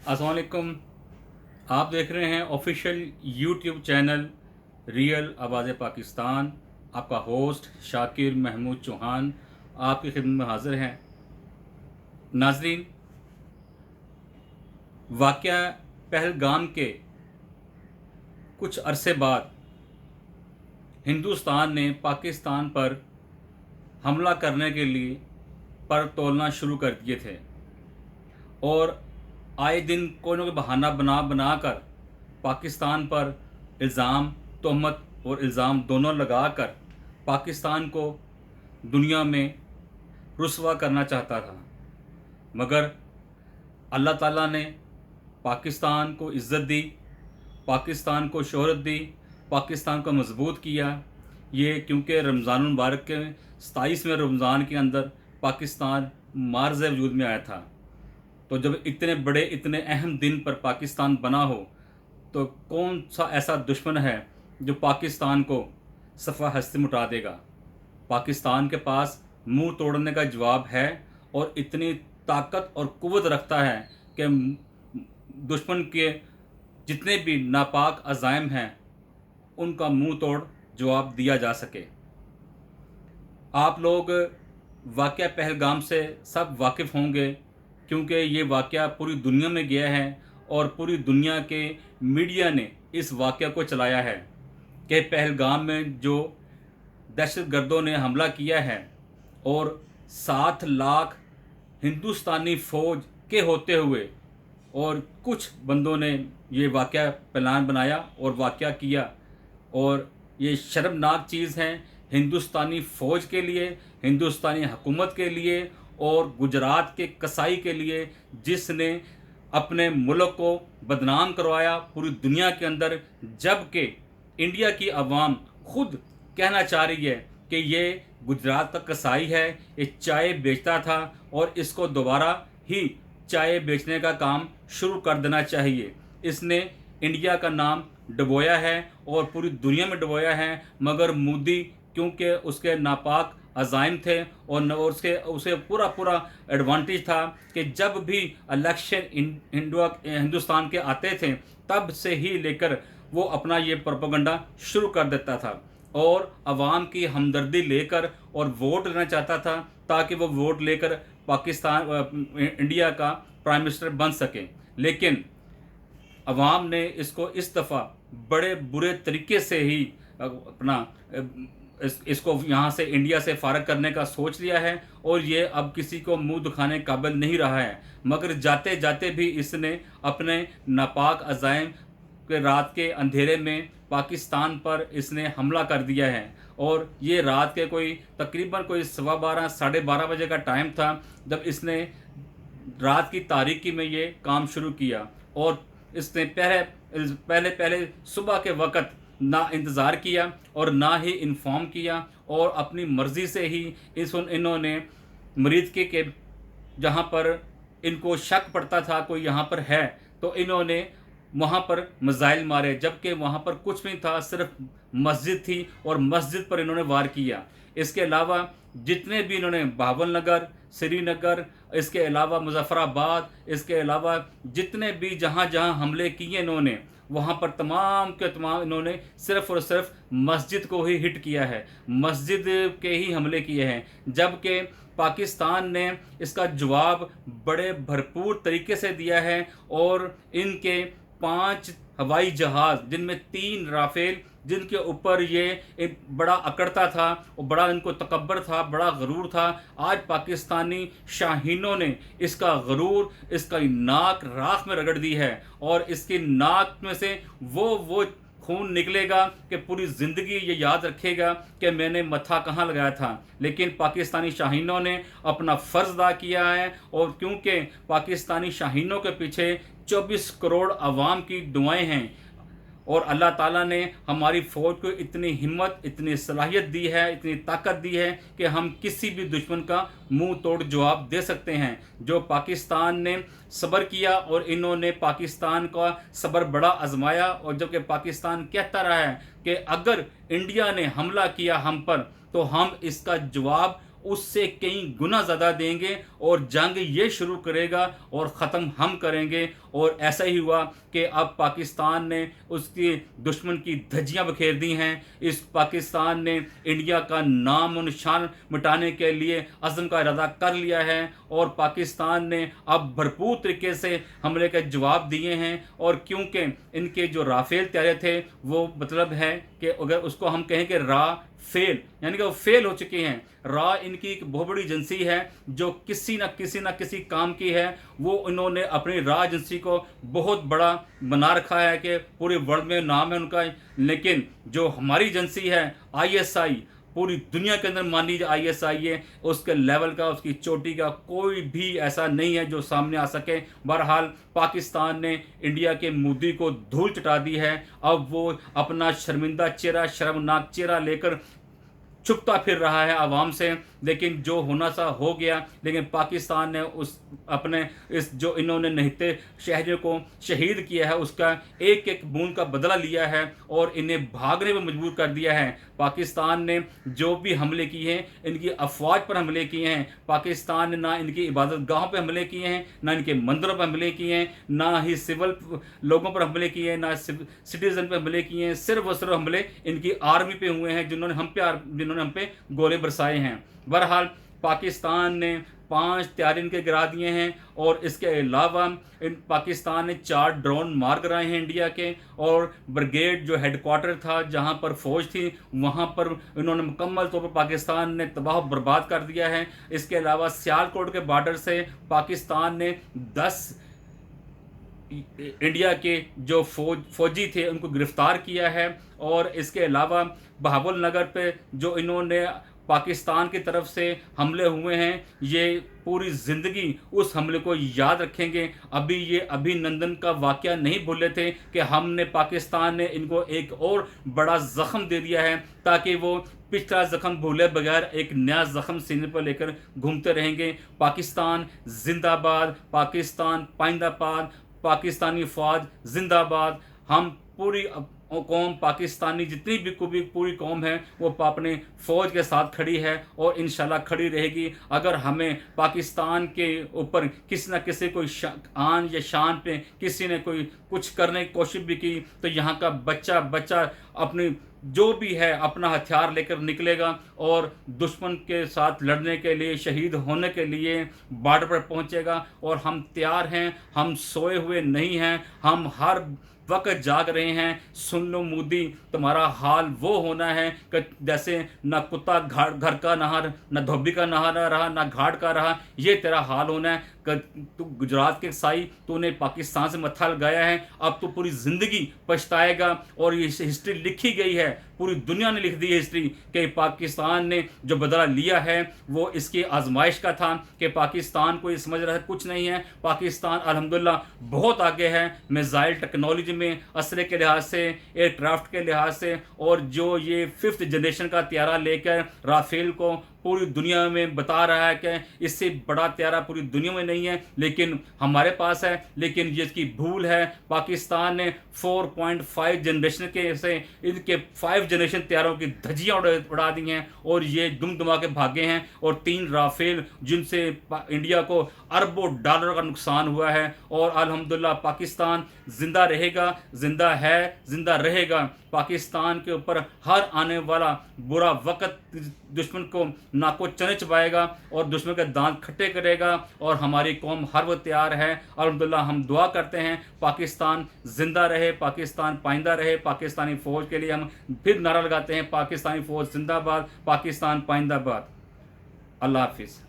अस्सलाम वालेकुम। आप देख रहे हैं ऑफिशियल यूट्यूब चैनल रियल आवाज़ पाकिस्तान। आपका होस्ट शाकिर महमूद चौहान आपकी खिदमत में हाज़िर हैं। नाजरीन, वाक़या पहलगाम के कुछ अरसे बाद हिंदुस्तान ने पाकिस्तान पर हमला करने के लिए पर तोलना शुरू कर दिए थे और आए दिन कोई ना कोई बहाना बना कर पाकिस्तान पर इल्ज़ाम, तोहमत और इल्ज़ाम दोनों लगाकर पाकिस्तान को दुनिया में रुस्वा करना चाहता था। मगर अल्लाह ताला ने पाकिस्तान को इज़्ज़त दी, पाकिस्तान को शोहरत दी, पाकिस्तान को मजबूत किया। ये क्योंकि रमज़ान मुबारक के 27वें रमज़ान के अंदर पाकिस्तान मार्ज़ वजूद में आया था। तो जब इतने बड़े इतने अहम दिन पर पाकिस्तान बना हो तो कौन सा ऐसा दुश्मन है जो पाकिस्तान को सफ़ा हस्ती मुटा देगा। पाकिस्तान के पास मुंह तोड़ने का जवाब है और इतनी ताकत और क़ुव्वत रखता है कि दुश्मन के जितने भी नापाक अज़ाइम हैं उनका मुंह तोड़ जवाब दिया जा सके। आप लोग वाक़या पहलगाम से सब वाकिफ़ होंगे क्योंकि ये वाक़या पूरी दुनिया में गया है और पूरी दुनिया के मीडिया ने इस वाक़या को चलाया है कि पहलगाम में जो दहशतगर्दों ने हमला किया है और 7 लाख हिंदुस्तानी फ़ौज के होते हुए और कुछ बंदों ने ये वाक़या प्लान बनाया और वाक़या किया। और ये शर्मनाक चीज़ है हिंदुस्तानी फ़ौज के लिए, हिंदुस्तानी हुकूमत के लिए और गुजरात के कसाई के लिए, जिसने अपने मुल्क को बदनाम करवाया पूरी दुनिया के अंदर। जबकि इंडिया की आवाम खुद कहना चाह रही है कि ये गुजरात का कसाई है, ये चाय बेचता था और इसको दोबारा ही चाय बेचने का काम शुरू कर देना चाहिए। इसने इंडिया का नाम डुबोया है और पूरी दुनिया में डुबोया है। मगर मोदी क्योंकि उसके नापाक अज़ाइम थे और उसे पूरा एडवांटेज था कि जब भी इलेक्शन हिंदुस्तान के आते थे तब से ही लेकर वो अपना ये प्रोपेगेंडा शुरू कर देता था और आवाम की हमदर्दी लेकर और वोट लेना चाहता था ताकि वो वोट लेकर इंडिया का प्राइम मिनिस्टर बन सके। लेकिन अवाम ने इसको इस दफ़ा बड़े बुरे तरीके से ही इसको यहाँ से इंडिया से फ़ारग करने का सोच लिया है और ये अब किसी को मुंह दिखाने काबिल नहीं रहा है। मगर जाते जाते भी इसने अपने नापाक अज़ाइम के रात के अंधेरे में पाकिस्तान पर इसने हमला कर दिया है। और ये रात के तकरीबन 12:15 साढ़े 12 बजे का टाइम था जब इसने रात की तारीकी में ये काम शुरू किया। और इसने पहले सुबह के वक़्त ना इंतज़ार किया और ना ही इन्फॉर्म किया और अपनी मर्ज़ी से ही इन्होंने मरीज़ के जहाँ पर इनको शक पड़ता था कोई यहाँ पर है तो इन्होंने वहाँ पर मिसाइल मारे, जबकि वहाँ पर कुछ नहीं था, सिर्फ मस्जिद थी और मस्जिद पर इन्होंने वार किया। इसके अलावा जितने भी इन्होंने बहावल नगर, श्रीनगर, इसके अलावा मुजफ्फराबाद, इसके अलावा जितने भी जहाँ जहाँ हमले किए इन्होंने वहाँ पर तमाम के तमाम इन्होंने सिर्फ़ और सिर्फ मस्जिद को ही हिट किया है, मस्जिद के ही हमले किए हैं। जबकि पाकिस्तान ने इसका जवाब बड़े भरपूर तरीके से दिया है और इनके 5 हवाई जहाज़ जिनमें 3 राफेल, जिनके ऊपर ये एक बड़ा अकड़ता था और बड़ा इनको तकब्बर था, बड़ा गरूर था, आज पाकिस्तानी शाहीनों ने इसका गरूर, इसका नाक राख में रगड़ दी है और इसकी नाक में से वो खून निकलेगा कि पूरी ज़िंदगी ये याद रखेगा कि मैंने मत्था कहाँ लगाया था। लेकिन पाकिस्तानी शाहीनों ने अपना फ़र्ज़ अदा किया है और क्योंकि पाकिस्तानी शाहीनों के पीछे 24 करोड़ आवाम की दुआएं हैं और अल्लाह ताला ने हमारी फ़ौज को इतनी हिम्मत, इतनी सलाहियत दी है, इतनी ताकत दी है कि हम किसी भी दुश्मन का मुंह तोड़ जवाब दे सकते हैं। जो पाकिस्तान ने सब्र किया और इन्होंने पाकिस्तान का सब्र बड़ा आजमाया और जबकि पाकिस्तान कहता रहा है कि अगर इंडिया ने हमला किया हम पर तो हम इसका जवाब उससे कई गुना ज़्यादा देंगे और जंग ये शुरू करेगा और ख़त्म हम करेंगे। और ऐसा ही हुआ कि अब पाकिस्तान ने उसके दुश्मन की धज्जियां बखेर दी हैं। इस पाकिस्तान ने इंडिया का नाम और निशान मिटाने के लिए अज़म का इरादा कर लिया है और पाकिस्तान ने अब भरपूर तरीके से हमले के जवाब दिए हैं। और क्योंकि इनके जो राफेल तैयारे थे वो मतलब है कि अगर उसको हम कहें कि फेल, यानी कि वो फेल हो चुके हैं। इनकी एक बहुत बड़ी एजेंसी है जो किसी न किसी काम की है। वो इन्होंने अपनी एजेंसी को बहुत बड़ा बना रखा है कि पूरे वर्ल्ड में नाम है उनका। लेकिन जो हमारी एजेंसी है ISI, पूरी दुनिया के अंदर मान लीजिए ISI है, उसके लेवल का, उसकी चोटी का कोई भी ऐसा नहीं है जो सामने आ सके। बहरहाल पाकिस्तान ने इंडिया के मोदी को धूल चटा दी है। अब वो अपना शर्मिंदा चेहरा, शर्मनाक चेहरा लेकर छुपता फिर रहा है आवाम से। लेकिन जो होना सा हो गया। लेकिन पाकिस्तान ने उस अपने इस जो इन्होंने निहत्थे शहरियों को शहीद किया है उसका एक एक बूंद का बदला लिया है और इन्हें भागने पर मजबूर कर दिया है। पाकिस्तान ने जो भी हमले किए हैं, इनकी अफवाज पर हमले किए हैं। पाकिस्तान ने ना इनकी इबादत गाहों पर हमले किए हैं, ना इनके मंदिरों पर हमले किए हैं, ना ही सिविल लोगों पर हमले किए हैं, ना सिटीजन पर हमले किए हैं। सिर्फ और सिर्फ हमले इनकी आर्मी पे हुए हैं जिन्होंने हम पे गोले बरसाए हैं। बहरहाल पाकिस्तान ने 5 तैयारी इनके गिरा दिए हैं और इसके अलावा पाकिस्तान ने 4 ड्रोन मार गिराए हैं इंडिया के। और ब्रिगेड जो हेडक्वार्टर था जहां पर फौज थी वहां पर इन्होंने मुकम्मल तौर पर पाकिस्तान ने तबाह बर्बाद कर दिया है। इसके अलावा सियालकोट के बॉर्डर से पाकिस्तान ने 10 इंडिया के जो फौजी थे उनको गिरफ्तार किया है। और इसके अलावा बहावल नगर पे जो इन्होंने पाकिस्तान की तरफ से हमले हुए हैं, ये पूरी ज़िंदगी उस हमले को याद रखेंगे। अभी ये अभिनंदन का वाक़या नहीं भूले थे कि हमने पाकिस्तान ने इनको एक और बड़ा ज़ख्म दे दिया है ताकि वो पिछला ज़ख्म भूले बगैर एक नया ज़ख्म सीने पर लेकर घूमते रहेंगे। पाकिस्तान जिंदाबाद, पाकिस्तान पाइंदाबाद, पाकिस्तानी फ़ौज जिंदाबाद। हम पूरी कौम पाकिस्तानी जितनी भी पूरी कौम है वो अपने फ़ौज के साथ खड़ी है और इंशाल्लाह खड़ी रहेगी। अगर हमें पाकिस्तान के ऊपर किसी न किसी कोई आन या शान पे किसी ने कोई कुछ करने की कोशिश भी की तो यहाँ का बच्चा अपनी जो भी है अपना हथियार लेकर निकलेगा और दुश्मन के साथ लड़ने के लिए, शहीद होने के लिए बॉर्डर पर पहुँचेगा। और हम तैयार हैं, हम सोए हुए नहीं हैं, हम हर वक्त जाग रहे हैं। सुन लो मोदी, तुम्हारा हाल वो होना है कि जैसे ना कुत्ता घर का नहा, ना धोबी का नहा रहा, ना घाट का रहा, ये तेरा हाल होना है। तू गुजरात के साई, तूने पाकिस्तान से मत्था लगाया है, अब तो पूरी ज़िंदगी पछताएगा। और ये हिस्ट्री लिखी गई है, पूरी दुनिया ने लिख दी है हिस्ट्री कि पाकिस्तान ने जो बदला लिया है वो इसकी आजमाइश का था कि पाकिस्तान को ये समझ रहा है कुछ नहीं है। पाकिस्तान अल्हम्दुलिल्लाह बहुत आगे है मिसाइल टेक्नोलॉजी में, असले के लिहाज से, एयरक्राफ्ट के लिहाज से। और जो ये 5th जनरेशन का त्यारा लेकर राफेल को पूरी दुनिया में बता रहा है कि इससे बड़ा त्यारा पूरी दुनिया में नहीं है, लेकिन हमारे पास है। लेकिन ये इसकी भूल है। पाकिस्तान ने 4.5 जनरेशन के से इनके 5 जनरेशन त्यारों की धज्जियां उड़ा दी हैं और ये दुम दुमा के भागे हैं। और 3 राफेल जिनसे इंडिया को अरबों डॉलर का नुकसान हुआ है। और अल्हम्दुलिल्लाह पाकिस्तान जिंदा रहेगा, जिंदा है, जिंदा रहेगा। पाकिस्तान के ऊपर हर आने वाला बुरा वक्त दुश्मन को नाको चने चबाएगा और दुश्मन के दांत खट्टे करेगा। और हमारी कौम हर वो तैयार है। अल्हम्दुलिल्लाह हम दुआ करते हैं पाकिस्तान जिंदा रहे, पाकिस्तान पाइंदा रहे। पाकिस्तानी फ़ौज के लिए हम फिर नारा लगाते हैं, पाकिस्तानी फ़ौज जिंदाबाद, पाकिस्तान पाइंदाबाद। अल्लाह हाफिज़।